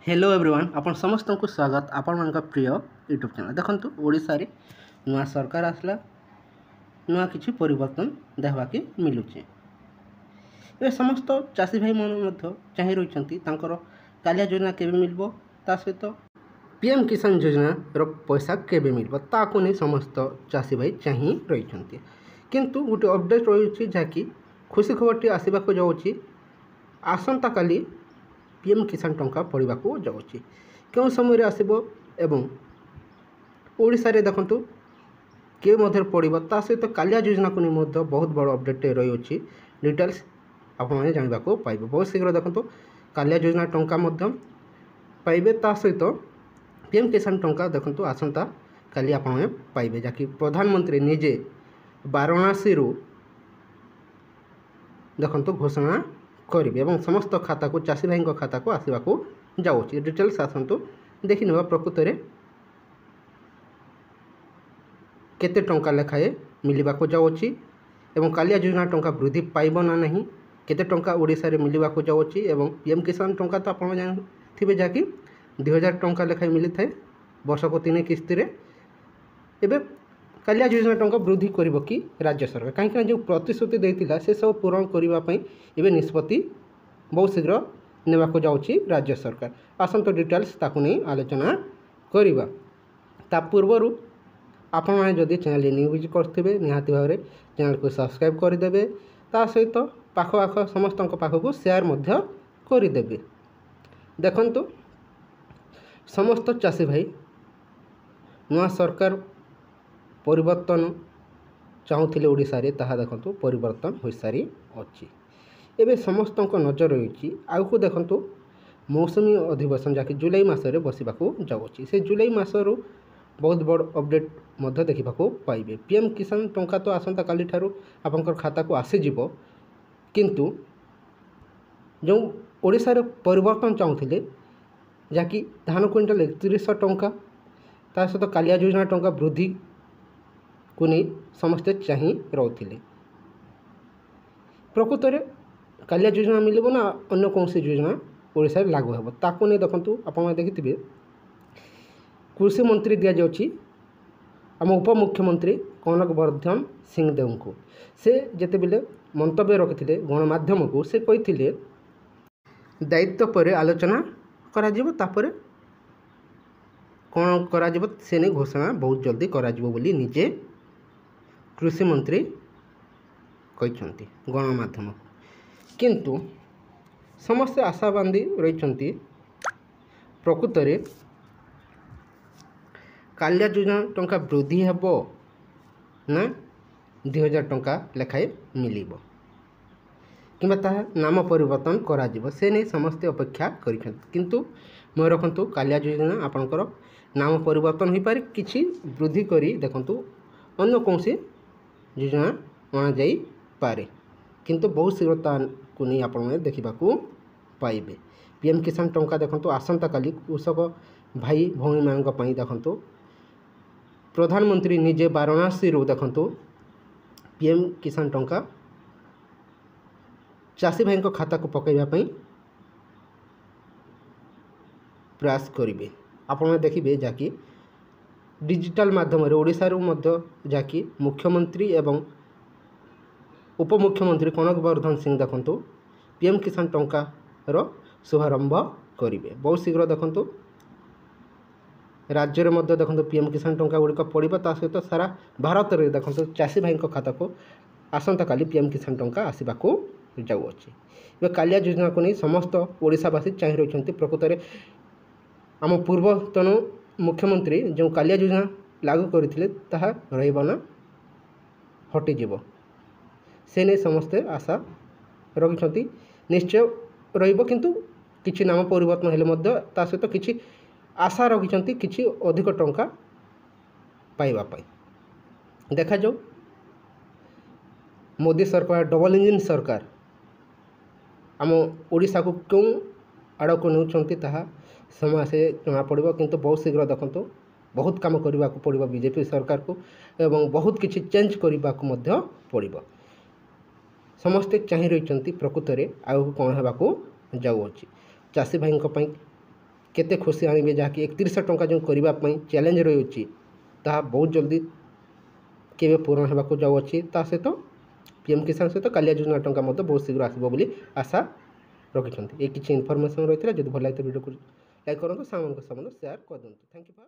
Hello everyone आपण समस्त को स्वागत आपण मान प्रिय यूट्यूब चैनल देखंतु ओडिशा रे नया सरकार आसला नया किछि परिवर्तन देखबा के मिलुचे। ए समस्त चासी भाई मन मध्य चाहि रहिसंती तांकर कालिया योजना केबे मिलबो ता सहित पीएम किसान योजना रो पैसा केबे मिलबो ताको नै समस्त चासी भाई चाहि रहिसंती। किंतु गुटे अपडेट रहिछि जाकि खुशी खबरटी आसीबा को जाउछि आसंता काली पीएम किसान टंका पड़वा को जाऊँगी क्यों समय आसब एवं ओडिशा रे देखंतु के मध्य पड़ो ता सहित कालिया योजना को नहीं बहुत बड़ अपडेट रही डिटेल्स आपने जानवा को पाइबे। बहुत शीघ्र देखंतु कालिया योजना टंका पाइबे ता सहित पीएम किसान टंका देखंतु आसंता काली आपने पाइबे जाकि प्रधानमंत्री निजे वाराणसी देखंतु घोषणा करेंगे और समस्त खाता को चासी भाई खाता को आसवा को जाऊँगी। डिटेल्स आसतु देखी ना प्रकृत में केते टंका लेखाए मिलवा को जाऊँगी और कालिया योजना टंका वृद्धि पाइब ना नहीं केते टंका ओडिशा रे मिलवा को जाऊँगी और पीएम किसान टंका तो आप जानते जहाँकि 2000 टंका लेखाए मिली थाए वर्ष को 3 किस्ती एवं कालिया योजना टंका वृद्धि करिबो कि राज्य सरकार कहीं जो प्रतिश्रुति देता से सब पूरण करने एवं निष्पत्ति बहुत शीघ्र नेबा को जाउछि राज्य सरकार। आसंत डिटेल्स ताकू नहीं आलोचना करिबा। ता पूर्वरु आपण माने जदि चैनल न्यू विजिट करथिबे निहाती भाव में चैनल को सब्सक्राइब करदेबे ता सहित पाख पाख समस्त पाख को शेयर मध्य करदेबे। देखंतु समस्त चासी भाई नया सरकार परिवर्तन चाहूले ओडिशा रे ताहा देखंतु परिवर्तन हो सारी अछि। एबे समस्त नजर रही आगु देखंतु मौसमी अधिवेशन जहाँकि जुलाई मासरे बसवाक जाऊँगी से जुलाई मासर बहुत बड़ अपडेट मध्य देखा पाइबे। पीएम किसान टंका तो आसंता काली ठारू आपनकर खाता को आसीजिवो किंतु जो ओडिशा रे परिवर्तन चाहूले जहाँकि धान क्विंटाल 3100 टंका ता सहित कालिया योजना टंका वृद्धि को नहीं समस्ते चाहि रोथिले। प्रकृत में कालिया योजना मिलबो ना अन्य कौन सी योजना ओडिशा रे लागू हेबो ताको नहीं देखंतु आपण देखिथिबे कृषि मंत्री दिया जाउछि आम उपमुख्यमंत्री कनक वर्धन सिंहदेव को से जेते बेले मंतव्य रखिथिले गणमाध्यम को से कहिथिले दायित्व पर आलोचना करा जिवो तापरे कौन करा जिवो से नहीं घोषणा बहुत जल्दी करा जिवो बोली निजे कृषि मंत्री कहते गणमाध्यम किंतु समस्त आशा बांधी रही प्रकृत में कालिया योजना टंका वृद्धि हेबो ना 2000 टंका लेखाए मिलिबो किंबा ताहा नाम परिवर्तन करा जिवो से नहीं समस्ते अपेक्षा करिसंत किंतु मैं रखंतु कालिया योजना आपनकर नाम परिवर्तन हो पारे किछि वृद्धि करी देखंतु अन्य कौन सी योजना अणा जाई पारे किंतु बहुत शीघ्रता को नहीं आपण देखा पाइबे। पीएम किसान टंका देखंतु आसंता काली कृषक भाई भौणी मानक पई देखंतु प्रधानमंत्री निजे वाराणसी देखंतु पीएम किसान टंका चासी भाई खाता को पकईवा पई प्रयास करिवे। आपण देखिबे जाकि डिजिटल माध्यम ओडिशा रू मध्य जाकि मुख्यमंत्री एवं उपमुख्यमंत्री कनक वर्धन सिंह देखंतु पीएम किसान टंका रो शुभारंभ करिवे। बहुत शीघ्र देखंतु राज्य रे मध्य देखंतु पीएम किसान टंका गुड़िक पड़िबा ता सहित सारा भारत रे देखंतु चासी भाई खाता को आसंता काली पीएम किसान टंका आसीबा को जाउछि। ए कालिया योजना को नहीं समस्त ओडिशावासी चाहि रहिसंती प्रकृत में आम पूर्वतन मुख्यमंत्री जो कालिया योजना लागू करथिले ताहा रहइबो ना हटिजिवो से नहीं समस्ते आशा रखिछंती निश्चय रहिबो किंतु किछि नाम परिवर्तन हेले मध्य ता सहित किछि आशा रखिछंती किछि अधिक टंका पाइबा पाई। देखा जाऊ मोदी सरकार डबल इंजिन सरकार आम ओडिशा को क्यों आड़ को नेउछंती ताहा समय से जना पड़ो किंतु बहुत शीघ्र देखंतु बहुत काम करने को पड़ो बीजेपी सरकार को एवं बहुत किछि चेंज करने को मध्य पड़ो समस्ते चाहि रही प्रकृत में आगू कौन होगा जाऊँगी चाषी भाई केते खुशी आनिबे जहाँकि 3100 टंका जो करबा पई चैलेंज रही ताहा बहुत जल्दी केबे पूर्ण हेबाकू जाउअछि ता सहित पीएम किसान सहित कालिया योजना टंका मध्य बहुत शीघ्र आसबो बोली आशा रखिछन्ति। ए किछि इनफॉरमेशन रहितला जदि भल लागत वीडियो को लाइक करंतु सामान को सबन शेयर कर दंतु। Thank you for